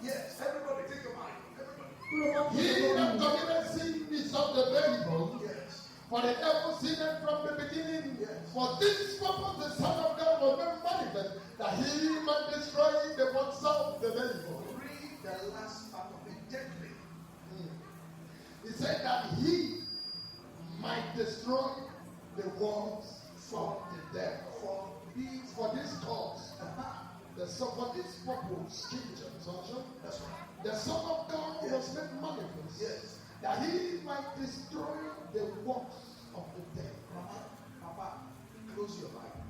Yes, everybody take your mind. Everybody. He that committed sin is of the very bone. Yes. For the devil sinned from the beginning. Yes. For this purpose the Son of God was made manifest, that he might destroy the works of the very bone. Read the last part of it gently. He said that he might destroy the works of the devil. For this cause, for this purpose, King James also, That's right. the Son of God was made manifest, Yes. that he might destroy the works of the devil. Papa, close your Bible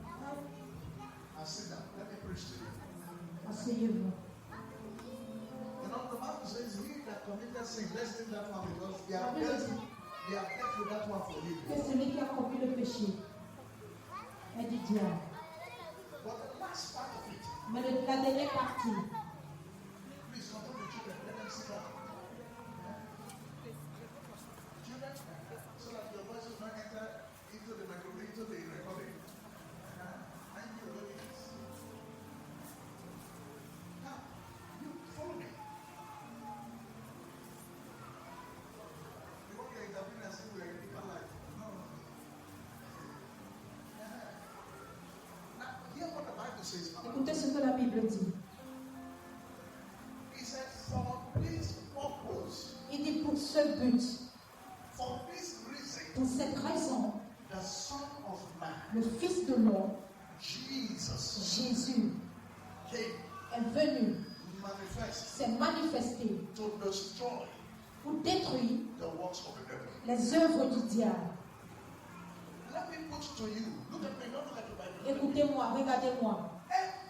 and sit down. Let me preach to you. Asseyez-vous. You know, the Bible says, he that committed sin, let's leave that one because they are dealt with that one for you. Que celui qui a commis le péché est du diable. But the last part of it, Mais la dernière partie, please control the children. Let them sit down. Children, so that your voice will not enter into the microphone, into the recording. And you know this. Now, you follow me. You won't get interpreted as if we are in deeper life. No. Now, hear what the Bible says. écoutez ce que la Bible dit. He said, for this purpose, Il dit pour ce but, for this reason, pour cette raison, the Son of Man, le Fils de l'homme, Jesus, Jésus, came, est venu, manifest s'est manifesté to destroy pour détruire the works of the devil. les œuvres du diable. Let me put to you, look at me, don't look at the Bible. Écoutez-moi, regardez-moi.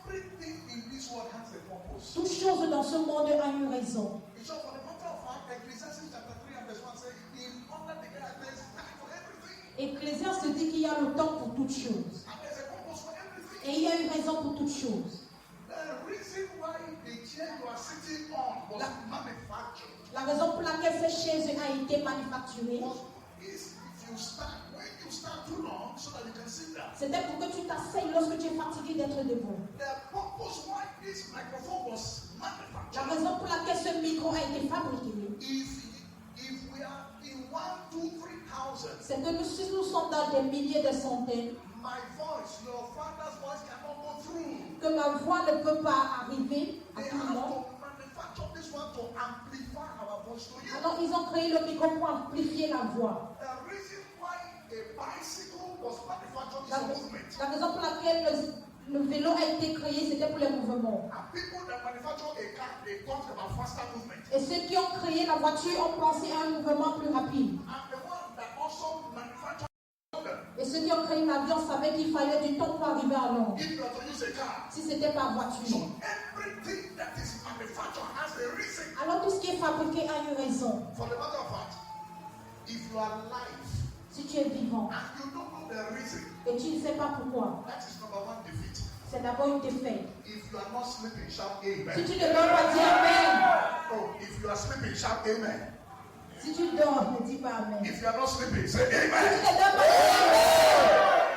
Everything in this world has a purpose. Toute chose dans ce monde a une raison. So for the matter of fact, Ecclesiastes chapter 3 and verse 1 says, in under the earth there is time for everything. Ecclésiaste dit qu'il y a le temps pour toutes choses. And there's a purpose for everything. Et il y a une raison pour toutes choses. The reason why the chair you are sitting on was manufactured La raison pour laquelle cette chaise a été manufacturée, is if you stand, when you stand too long so that you can sit down. c'était pour que tu t'asseyes lorsque tu es fatigué d'être debout. The purpose why this microphone was La manufactured. raison pour laquelle ce micro a été fabriqué, If we are in 1, 2, 3,000, c'est que si nous sommes dans des milliers de centaines, my voice, your father's voice cannot go through. que ma voix ne peut pas arriver à They tout le have monde. to manufacture this one to amplify our voice to you. Alors ils ont créé le micro pour amplifier la voix. The reason why a bicycle was manufactured is La, for movement. la raison pour laquelle le vélo a été créé, c'était pour les mouvements. And people that manufacture a car, they talk about faster movement. Et ceux qui ont créé la voiture ont pensé à un mouvement plus rapide. And the one that also manufactured them, Et ceux qui ont créé l'avion savaient qu'il fallait du temps pour arriver à Londres. if you are to use a car, Si c'était par so voiture. everything that is manufactured has a reason. Alors tout ce qui est fabriqué a une raison. For the matter of fact, if you are alive Si tu es vivant and you don't know the reason, et tu ne sais pas pourquoi, that is number one defeat. c'est d'abord une défaite. If you are not sleeping, shout Si amen. tu ne peux pas dire Amen, Oh, if you are sleeping, shout amen. si tu dors, ne dis pas Amen. If you are not sleeping, say Si tu amen. ne dors pas, dis Amen.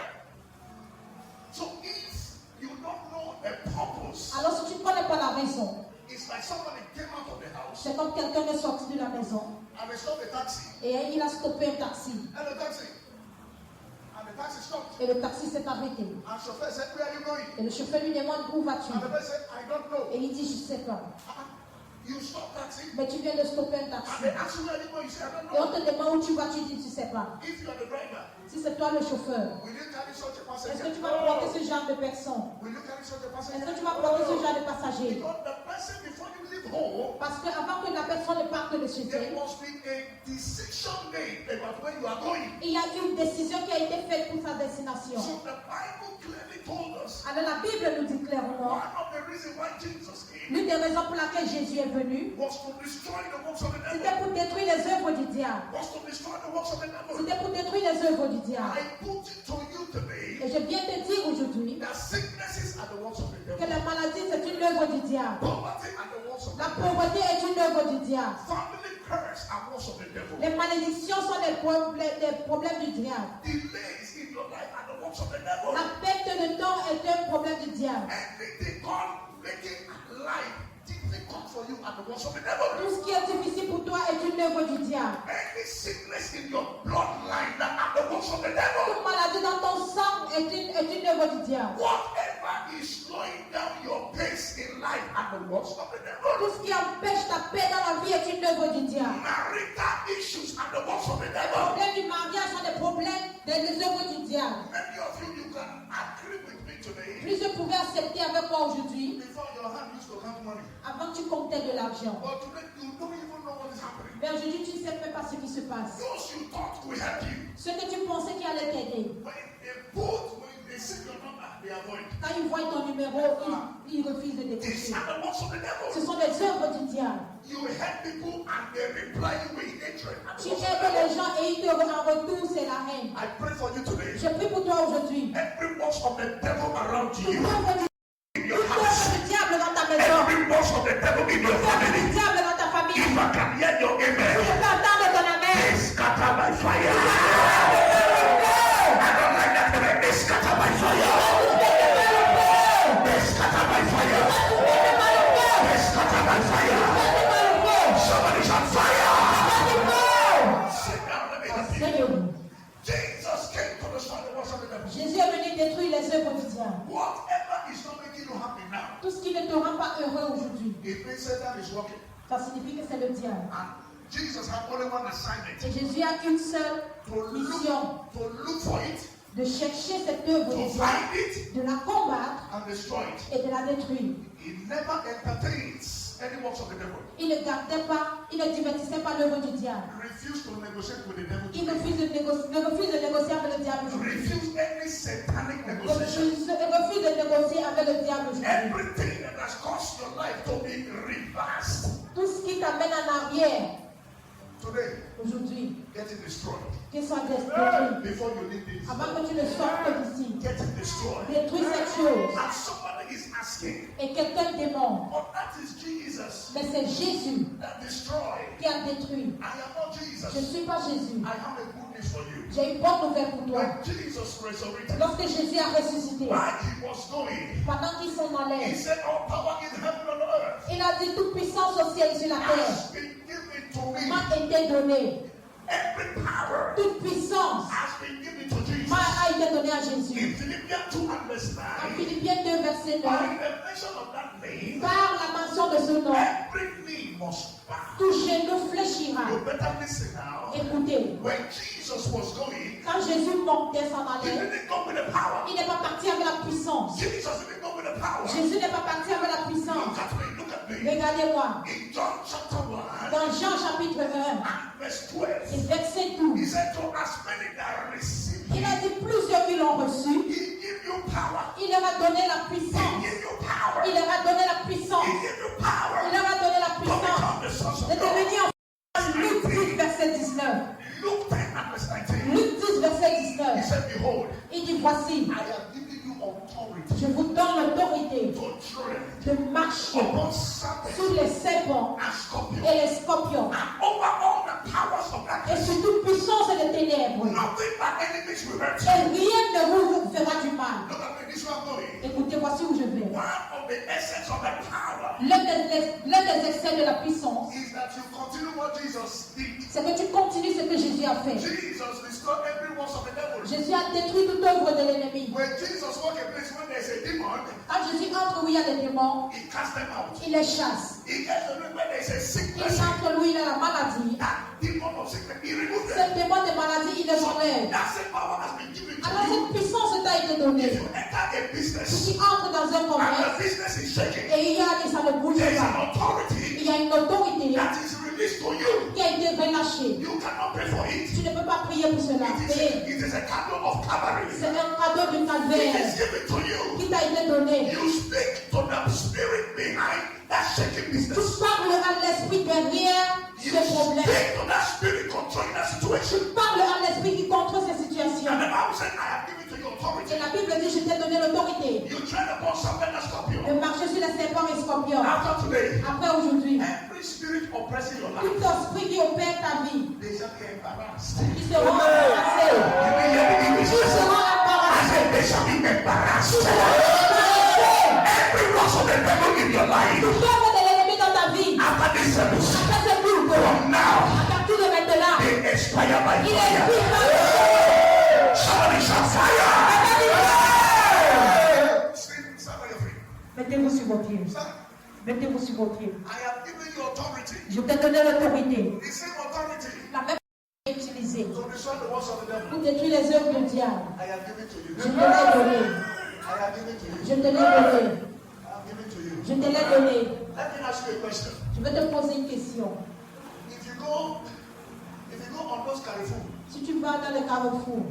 So if you don't know the purpose, Alors si tu ne connais pas la raison, it's like somebody came out of the house c'est comme quelqu'un est sorti de la maison and they stopped the taxi. et il a stoppé un taxi. And the taxi stopped. Et le taxi s'est arrêté. And chauffeur said, where are you going? Et le chauffeur lui demande où vas-tu. And the person said, I don't know. Et il dit je ne sais pas. You stop taxi. Mais tu viens de stopper un And taxi. they ask you where are you going? You say, I don't Et on know. te demande où tu vas, tu dis tu ne sais pas. If you are the driver, Si c'est toi le chauffeur, will you carry such a est-ce que passenger? tu vas porter ce genre de personne? Will you carry such a Est-ce passenger? que tu vas porter ce genre de passager? Because the person before you leave home, Parce qu'avant que la personne ne parte de chez there elle, must be a decision made about where you are going. il y a une décision qui a été faite pour sa destination. So the Bible clearly told us Alors la Bible nous dit clairement, one of the reasons why Jesus came l'une des raisons pour laquelle Jésus est venu, was to destroy the works of the c'était devil. pour détruire les œuvres du diable. Was to destroy the works of the devil. C'était pour détruire les œuvres du diable. I put it to you today Et je viens te dire aujourd'hui that sicknesses are the works of the que devil. la maladie c'est une œuvre du diable. Poverty are the works of the La devil. pauvreté est une œuvre du diable. Family curse are works of the devil. Les malédictions sont des problèmes du diable. Delays in your life are the works of the devil. La perte de temps est un problème du diable. Anything God making life difficult for you are the works of the devil. Tout ce qui est difficile pour toi est une œuvre du diable. Any sickness in your bloodline that are the works of the devil. Toute maladie dans ton sang est une œuvre du diable. Whatever is slowing down your pace in life are the works of the devil. Tout ce qui empêche ta paix dans la vie est une œuvre du diable. Marital issues are the works of the Les devil. problèmes du mariage sont des problèmes des œuvres du diable. Many of you can agree with me today. Plusieurs pouvaient accepter avec moi aujourd'hui, Before your hand used to count money. avant que tu comptais de l'argent. But today you don't even know what is happening. Mais aujourd'hui, tu ne sais même pas ce qui se passe. Those you thought will help you. Ce que tu pensais qui allait t'aider. When they see your number, they avoid. Quand ils voient ton numéro, ils refusent de These décrocher. are the works of the Ce devil. sont des œuvres du diable. You help people and they reply you with hatred. And Tu the works of aides the devil. les gens et ils te en retour, c'est la haine. I pray for you today. Je prie pour toi aujourd'hui. Every works of the devil around Toute you, œuvre in your du house, diable dans ta maison. every works of the devil in your Toute œuvre du family. diable dans ta famille. If I can hear your Je amen, peux entendre ton amen. they scatter by fire. I don't like that word. They scatter by fire. They scatter by fire. They scatter by fire. Somebody's on fire. Sit down, let me help you. Seigneur, Jesus came to destroy the works of the devil. Jésus est venu détruire les œuvres du diable. Whatever is not making you happy now, Tout ce qui ne te rend pas heureux aujourd'hui, It means Satan is working. ça signifie que c'est le diable. and Jesus had only one assignment: Et Jésus a une seule mission, to look for it, de chercher cette œuvre to du diable, find it, de la combattre and destroy it. et de la détruire. He never entertains any works of the devil. Il ne gardait pas, il ne divertissait pas l'œuvre du diable. Refuse to negotiate with the devil. Il today. refuse de négocier avec le diable aujourd'hui. Refuse any satanic Il negotiation. refuse de négocier avec le diable aujourd'hui. Everything that has caused your life to be reversed Tout ce qui t'amène en arrière today, aujourd'hui, get it destroyed. qu'il soit détruit. Before you leave this, Avant que tu ne sortes d'ici, get it destroyed. détruis cette chose. And somebody is asking, Et quelqu'un demande, but that is Jesus mais c'est Jésus that destroyed. qui a détruit. I am not Je Jesus. ne suis pas Jésus. I have a good news for you. J'ai une bonne nouvelle pour toi. When Jesus resurrected, Lorsque Jésus a ressuscité, while he was going, pendant qu'il s'en he allait, said, all power in heaven and earth il a dit toute puissance au ciel et sur la terre has been given to me. m'a été donnée. Every power Toute puissance has been given to Jesus. a été donnée à Jésus. In Philippians 2 and verse En 9, Philippiens 2, verset 9, by the mention of that name, par la mention de ce nom, every knee must bow. tout genou fléchira. You better listen now. Écoutez, When Jesus was going, quand Jésus montait s'en he allait, didn't go with the power. il n'est pas parti avec la puissance. Jesus didn't go with the power. Jésus n'est pas parti avec la puissance. Look at me, look at me. Regardez-moi, In John chapter 1 dans Jean chapitre 1 and verse 12, et verset 12, he said to as many that receive il him, a dit plusieurs qui l'ont reçu, he give you power. il leur a donné la He puissance. give you power. Il leur a donné la puissance. He give you power Il leur a donné la to puissance become the sons de of God. devenir Luc 10, verset 19. Luke 10 and verse 19. Luc 10, verset He 19. said, behold, Il dit, voici, I have given you authority je vous donne l'autorité to tread de marcher upon serpents sur les serpents and scorpions et les scorpions and over all the powers of et darkness. sur toute puissance des ténèbres. Nothing but enemies will hurt Et you. rien ne vous fera du mal. Look at me, this is where I'm going. Écoutez, voici où je vais. One of the essence of the power L'un des excès de la puissance, is that you continue what Jesus did. c'est que tu continues ce que Jésus a fait. Jesus destroyed every works of the devil. Jésus a détruit toute œuvre de l'ennemi. When Jesus walked a place when there's a demon, Quand Jésus entre où il y a des démons, he cast them out. il les chasse. He gets to when there's a sick Il person, entre où il y a la maladie. that demon of sickness, he removes Ce them. démon de maladie, il les enlève. That same power has been given to Alors you. cette puissance t'a été If donnée. you enter a business Tu entres dans un and commerce the business is shaking, et ça ne bouge there is pas. an authority Il y a une autorité that is released to you. qui a été relâchée. You cannot pay for it. Tu ne peux pas prier pour cela. It is a cadeau of Calvary. C'est un cadeau du It calvaire is given to you. qui t'a été donné. You speak to the spirit behind that shaking Tu business. parles à l'esprit derrière You ce problème. speak to that spirit controlling that situation. Tu parles à l'esprit qui contrôle ces situations. And the Bible said, I have given to you authority. Et la Bible dit, je t'ai donné l'autorité You tread upon serpent and de scorpion. marcher sur les serpents et scorpions. After today, Après aujourd'hui, every spirit oppressing your tout life, esprit qui opère ta vie, they shall be embarrassed. qui seront embarrassés. You will hear the English. Ils seront I embarrassés. said they shall be embarrassed. Embarrassés. Every loss of the devil in your life, Tout œuvre de l'ennemi dans ta vie. after this Mettez-vous sur vos pieds. Sir, Mettez-vous sur vos pieds. I have given you authority. Je t'ai donné l'autorité. The same authority La même utilisée to destroy the works of the devil. pour détruire les œuvres du diable. I have given to you. Je te l'ai donné. I have given to you. Je te l'ai donné. I have given to you. Je te l'ai donné. Let me ask you a question. Je vais te poser une question. If you go on those Carrefour, Si tu vas dans le carrefour,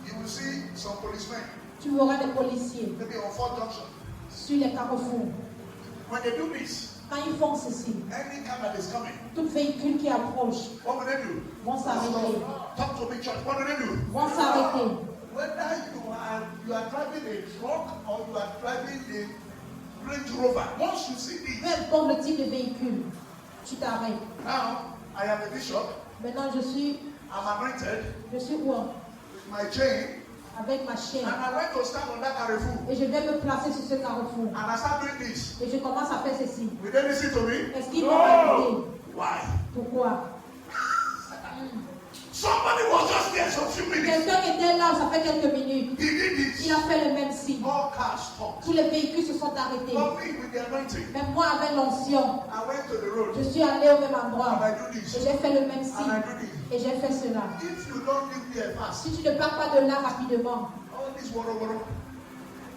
you will see some policemen, tu verras des policiers maybe on Fort Junction. sur les carrefours. When they do this, Quand ils font ceci, any car that is coming, tout véhicule qui approche what will they do? vont s'arrêter. Talk to me, church. What do they do? Vont s'arrêter. Whether you are driving a truck or you are driving a Range Rover, once you see Peu this, importe le type de véhicule, tu t'arrêtes. now I am a bishop. Maintenant, je suis I'm anointed où? with my chain, Avec ma chaîne. and I went to stand on that Carrefour, Et je vais me placer sur ce carrefour. and I start doing this. Et je commence à faire ceci. Will they listen to me? Est-ce qu'ils vont m'écouter? Why? Pourquoi? Somebody was just there some few minutes. Quelqu'un qui était là, ça fait quelques minutes. He did Il this. a fait le même signe. All cars stopped. Tous les véhicules se sont arrêtés. But me with the anointing, Même moi, avec l'onction, I went to the road je suis allé au même and endroit. I do Et this j'ai fait le même and I signe. do this. Et j'ai fait cela. If you don't give me a pass, Si tu ne pars pas de là rapidement, all this water,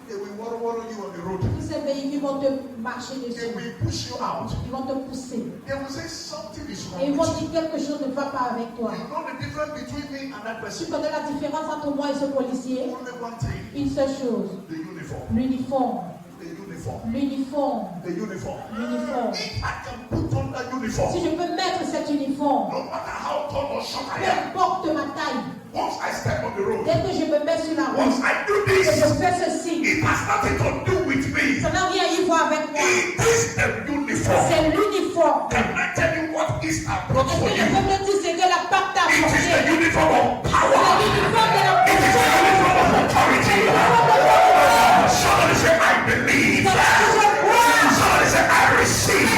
they will water you on the road. tous ces véhicules vont te marcher They dessus. will push you out. Ils vont te pousser. They will say something is Et ils wrong vont with you. dire quelque chose ne va pas avec toi. You know the difference between me and that Tu person? connais la différence entre moi et ce policier? Only one thing: Une seule chose. the uniform. L'uniforme. The uniform. L'uniforme. The uniform. L'uniforme. If I can put on that uniform, Si je peux mettre cet uniforme, no matter how tall or short I peu am, importe ma taille, once I step on the road, dès que je me mets sur la once route, I do et je this, fais ceci, it has nothing to do with me. ça n'a rien à voir avec moi. It is the uniform. C'est l'uniforme. Can I tell you what is brought Est-ce for que je you? peux me dire ce que la part t'a It is the apporté? uniform of C'est power. l'uniforme de la It is the puissance. uniform of authority. Somebody say, I believe. Somebody say, I receive.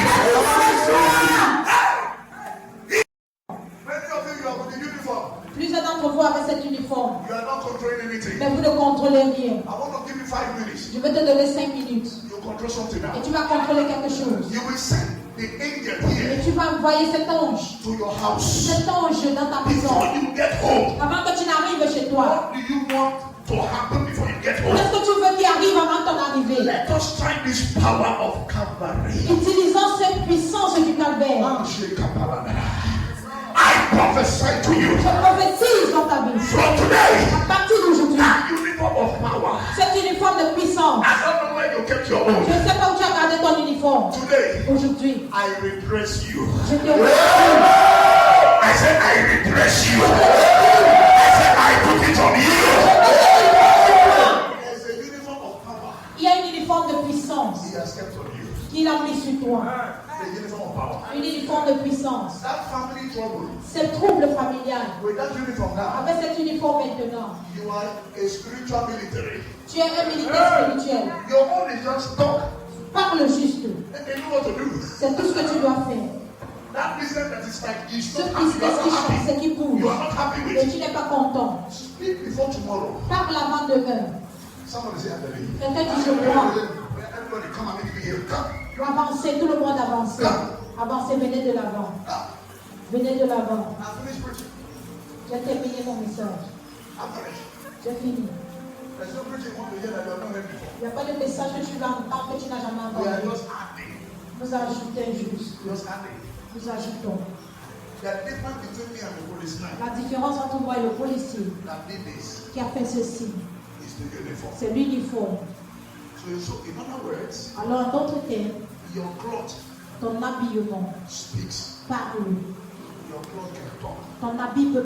Many of you are with the uniform. Plusieurs d'entre vous avec cet uniforme, You are not controlling anything. mais vous ne contrôlez rien. I want to give you 5 minutes. Je vais te donner 5 minutes You control something et now. tu vas contrôler quelque chose. You will send the angel Et here tu vas envoyer cet ange, to your house. cet ange dans ta maison. Before you get home, Avant que tu n'arrives chez toi. what do you want to happen before you get home? Qu'est-ce que tu veux qu'il arrive avant ton arrivée? Let us try this power of Calvary. Utilisons cette puissance du calvaire. I prophesy to you Je prophétise dans ta vie. from today. À partir d'aujourd'hui, That uniform of power. cet uniforme de puissance. I don't know where you kept your Je own. ne sais pas où tu as gardé ton uniforme. Today, Aujourd'hui, I redress you. je te remercie. I said, I redress you. I said, I put it on you. There's a uniform of power. Il y a un uniforme de puissance He has kept on you. qu'il a mis sur toi. The uniform of power. Un uniforme de puissance. That family trouble. C'est trouble familial. With that uniform now, Avec cet uniforme maintenant, you are a spiritual military. tu es un militaire spirituel. Your own is just talk. Parle juste. And they know what to do. C'est tout ce que tu dois faire. That business that is like it's Ce not happy, you business are qui not chante, happy. c'est qui bouge. You are not happy with Et it. tu n'es pas content. Speak before tomorrow. Parle avant demain. Somebody say, I believe. Quelqu'un dit je crois. Everybody come and meet me here. Come. Avancez, tout le monde avance. Avancez, venez de l'avant. Come. Venez de l'avant. I finished preaching. J'ai terminé mon message. I'm finished. J'ai fini. There's no preaching you want to hear that you have not heard before. Il n'y a pas de message que tu vas entendre que tu n'as jamais We are entendu. just adding. Nous ajoutons juste. Just adding. Nous ajoutons. The difference between me and the policeman La différence entre moi et le policier that did this qui a fait ceci, is the uniform. c'est l'uniforme. So in other words, Alors, en d'autres termes, your cloth ton habillement speaks. parle. Your cloth can talk. Ton habit peut